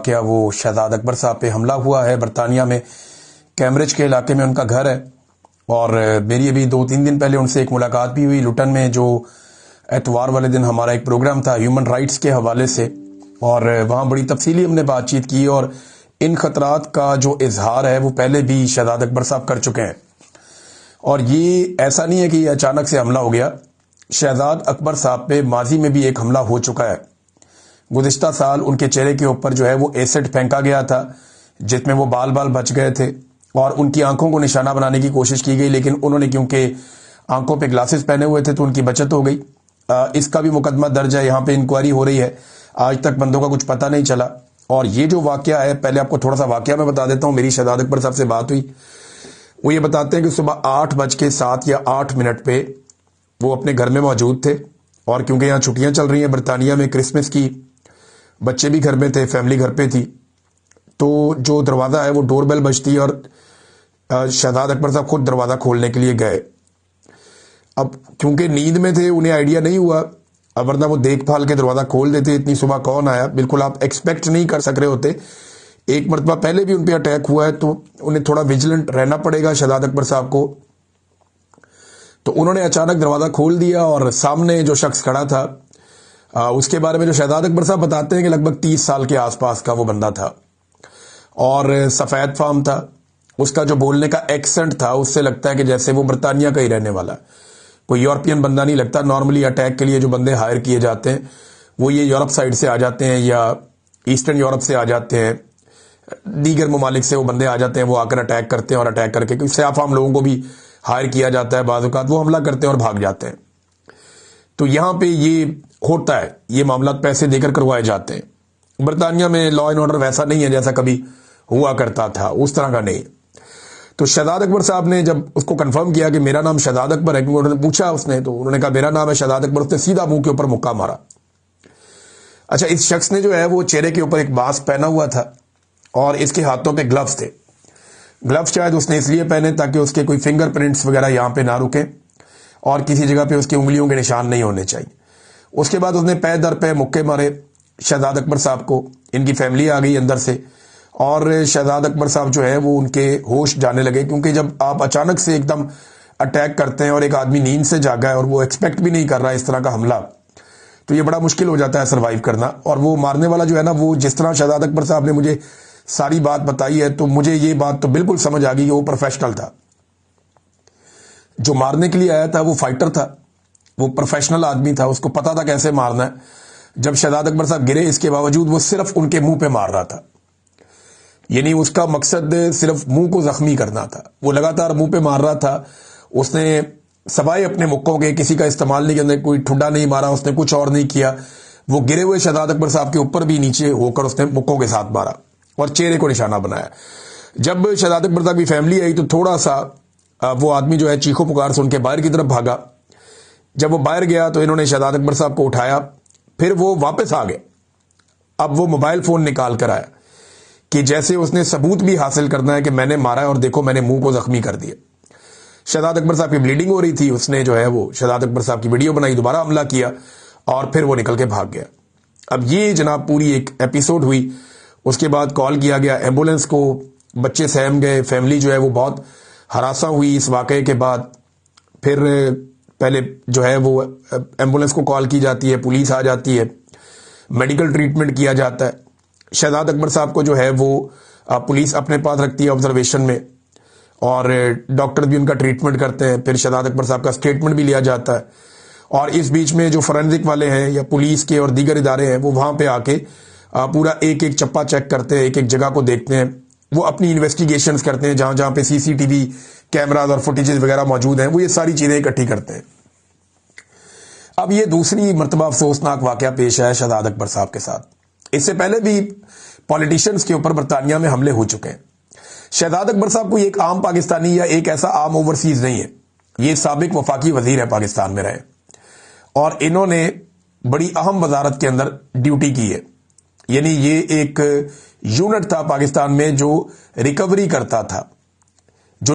واقعہ وہ شہزاد اکبر صاحب پہ حملہ ہوا ہے برطانیہ میں، کیمبرج کے علاقے میں ان کا گھر ہے، اور میری ابھی 2-3 دن پہلے ان سے ایک ملاقات بھی ہوئی لٹن میں، جو اتوار والے دن ہمارا ایک پروگرام تھا ہیومن رائٹس کے حوالے سے، اور وہاں بڑی تفصیلی ہم نے بات چیت کی، اور ان خطرات کا جو اظہار ہے وہ پہلے بھی شہزاد اکبر صاحب کر چکے ہیں، اور یہ ایسا نہیں ہے کہ یہ اچانک سے حملہ ہو گیا۔ شہزاد اکبر صاحب پہ ماضی میں بھی ایک حملہ ہو چکا ہے۔ گزشتہ سال ان کے چہرے کے اوپر جو ہے وہ ایسڈ پھینکا گیا تھا، جس میں وہ بال بچ گئے تھے، اور ان کی آنکھوں کو نشانہ بنانے کی کوشش کی گئی، لیکن انہوں نے کیونکہ آنکھوں پہ گلاسز پہنے ہوئے تھے تو ان کی بچت ہو گئی۔ اس کا بھی مقدمہ درج ہے، یہاں پہ انکوائری ہو رہی ہے، آج تک بندوں کا کچھ پتہ نہیں چلا۔ اور یہ جو واقعہ ہے، پہلے آپ کو تھوڑا سا واقعہ میں بتا دیتا ہوں۔ میری شہزاد اکبر صاحب سے بات ہوئی، وہ یہ بتاتے ہیں کہ صبح 8:07 یا 8 پہ وہ اپنے گھر میں موجود تھے، اور کیونکہ یہاں چھٹیاں چل رہی ہیں برطانیہ میں کرسمس کی، بچے بھی گھر میں تھے، فیملی گھر پہ تھی، تو جو دروازہ ہے وہ ڈور بیل بجتی، اور شہزاد اکبر صاحب خود دروازہ کھولنے کے لیے گئے۔ اب کیونکہ نیند میں تھے، انہیں آئیڈیا نہیں ہوا، ورنہ وہ دیکھ بھال کے دروازہ کھول دیتے۔ اتنی صبح کون آیا، بالکل آپ ایکسپیکٹ نہیں کر سک رہے ہوتے۔ ایک مرتبہ پہلے بھی ان پہ اٹیک ہوا ہے، تو انہیں تھوڑا ویجیلنٹ رہنا پڑے گا شہزاد اکبر صاحب کو۔ تو انہوں نے اچانک دروازہ کھول دیا، اور سامنے جو شخص کھڑا تھا، اس کے بارے میں جو شہزاد اکبر صاحب بتاتے ہیں کہ لگ بھگ 30 سال کے آس پاس کا وہ بندہ تھا، اور سفید فام تھا۔ اس کا جو بولنے کا ایکسنٹ تھا، اس سے لگتا ہے کہ جیسے وہ برطانیہ کا ہی رہنے والا ہے، کوئی یورپین بندہ نہیں لگتا۔ نارملی اٹیک کے لیے جو بندے ہائر کیے جاتے ہیں وہ یہ یورپ سائڈ سے آ جاتے ہیں، یا ایسٹرن یورپ سے آ جاتے ہیں، دیگر ممالک سے وہ بندے آ جاتے ہیں، وہ آ کر اٹیک کرتے ہیں، اور اٹیک کر کے سیاہ فام لوگوں کو بھی ہائر کیا جاتا ہے، بعض اوقات وہ حملہ کرتے ہیں اور بھاگ جاتے ہیں۔ تو یہاں پہ یہ ہوتا ہے، یہ معاملات پیسے دے کر کروائے جاتے ہیں۔ برطانیہ میں لا اینڈ آرڈر ویسا نہیں ہے جیسا کبھی ہوا کرتا تھا، اس طرح کا نہیں۔ تو شہزاد اکبر صاحب نے جب اس کو کنفرم کیا کہ میرا نام شہزاد اکبر ہے، کیونکہ انہوں نے پوچھا، تو انہوں نے کہا میرا نام ہے شہزاد اکبر، اس نے سیدھا منہ کے اوپر مکہ مارا۔ اچھا، اس شخص نے جو ہے وہ چہرے کے اوپر ایک ماسک پہنا ہوا تھا، اور اس کے ہاتھوں پہ گلوز تھے۔ گلوز شاید اس نے اس لیے پہنے تاکہ اس کے کوئی فنگر پرنٹس وغیرہ یہاں پہ نہ رکیں، اور کسی جگہ پہ اس کی انگلیوں کے نشان نہیں ہونے چاہیے۔ اس کے بعد اس نے پے در پہ مکے مارے شہزاد اکبر صاحب کو۔ ان کی فیملی آ گئی اندر سے، اور شہزاد اکبر صاحب جو ہے وہ ان کے ہوش جانے لگے، کیونکہ جب آپ اچانک سے ایک دم اٹیک کرتے ہیں اور ایک آدمی نیند سے جاگا ہے اور وہ ایکسپیکٹ بھی نہیں کر رہا ہے اس طرح کا حملہ، تو یہ بڑا مشکل ہو جاتا ہے سروائیو کرنا۔ اور وہ مارنے والا جو ہے نا، وہ جس طرح شہزاد اکبر صاحب نے مجھے ساری بات بتائی ہے، تو مجھے یہ بات تو بالکل سمجھ آ گئی کہ وہ پروفیشنل تھا۔ جو مارنے کے لیے آیا تھا وہ فائٹر تھا، وہ پروفیشنل آدمی تھا، اس کو پتا تھا کیسے مارنا ہے۔ جب شہزاد اکبر صاحب گرے، اس کے باوجود وہ صرف ان کے منہ پہ مار رہا تھا، یعنی اس کا مقصد صرف منہ کو زخمی کرنا تھا۔ وہ لگاتار منہ پہ مار رہا تھا، اس نے سوائے اپنے مکوں کے کسی کا استعمال نہیں کیا، کوئی ٹھڈا نہیں مارا، اس نے کچھ اور نہیں کیا۔ وہ گرے ہوئے شہزاد اکبر صاحب کے اوپر بھی نیچے ہو کر اس نے مکوں کے ساتھ مارا اور چہرے کو نشانہ بنایا۔ جب شہزاد اکبر صاحب کی فیملی آئی تو تھوڑا سا وہ آدمی جو ہے چیخو پکار سے ان کے باہر کی طرف بھاگا۔ جب وہ باہر گیا تو انہوں نے شہزاد اکبر صاحب کو اٹھایا، پھر وہ واپس آ گئے۔ اب وہ موبائل فون نکال کر آیا کہ جیسے اس نے ثبوت بھی حاصل کرنا ہے کہ میں نے مارا ہے، اور دیکھو میں نے منہ کو زخمی کر دیا۔ شہزاد اکبر صاحب کی بلیڈنگ ہو رہی تھی، اس نے جو ہے وہ شہزاد اکبر صاحب کی ویڈیو بنائی، دوبارہ حملہ کیا، اور پھر وہ نکل کے بھاگ گیا۔ اب یہ جناب پوری ایک ایپیسوڈ ہوئی۔ اس کے بعد کال کیا گیا ایمبولینس کو، بچے سہم گئے، فیملی جو ہے وہ بہت ہراساں ہوئی اس واقعے کے بعد۔ پھر پہلے جو ہے وہ ایمبولینس کو کال کی جاتی ہے، پولیس آ جاتی ہے، میڈیکل ٹریٹمنٹ کیا جاتا ہے۔ شہزاد اکبر صاحب کو جو ہے وہ پولیس اپنے پاس رکھتی ہے آبزرویشن میں، اور ڈاکٹر بھی ان کا ٹریٹمنٹ کرتے ہیں۔ پھر شہزاد اکبر صاحب کا اسٹیٹمنٹ بھی لیا جاتا ہے، اور اس بیچ میں جو فورینزک والے ہیں یا پولیس کے اور دیگر ادارے ہیں، وہ وہاں پہ آ کے پورا ایک ایک چپا چیک کرتے ہیں، ایک ایک جگہ کو دیکھتے ہیں، وہ اپنی انویسٹیگیشنز کرتے ہیں، جہاں جہاں پہ سی سی ٹی وی کیمراز اور فوٹیجز وغیرہ موجود ہیں، وہ یہ ساری چیزیں اکٹھی کرتے ہیں۔ اب یہ دوسری مرتبہ افسوسناک واقعہ پیش آیا شہزاد اکبر صاحب کے ساتھ۔ اس سے پہلے بھی پولیٹیشینز کے اوپر برطانیہ میں حملے ہو چکے ہیں۔ شہزاد اکبر صاحب کوئی ایک عام پاکستانی یا ایک ایسا عام اوورسیز نہیں ہے، یہ سابق وفاقی وزیر ہے، پاکستان میں رہے، اور انہوں نے بڑی اہم وزارت کے اندر ڈیوٹی کی ہے۔ یعنی یہ ایک یونٹ تھا پاکستان میں جو ریکوری کرتا تھا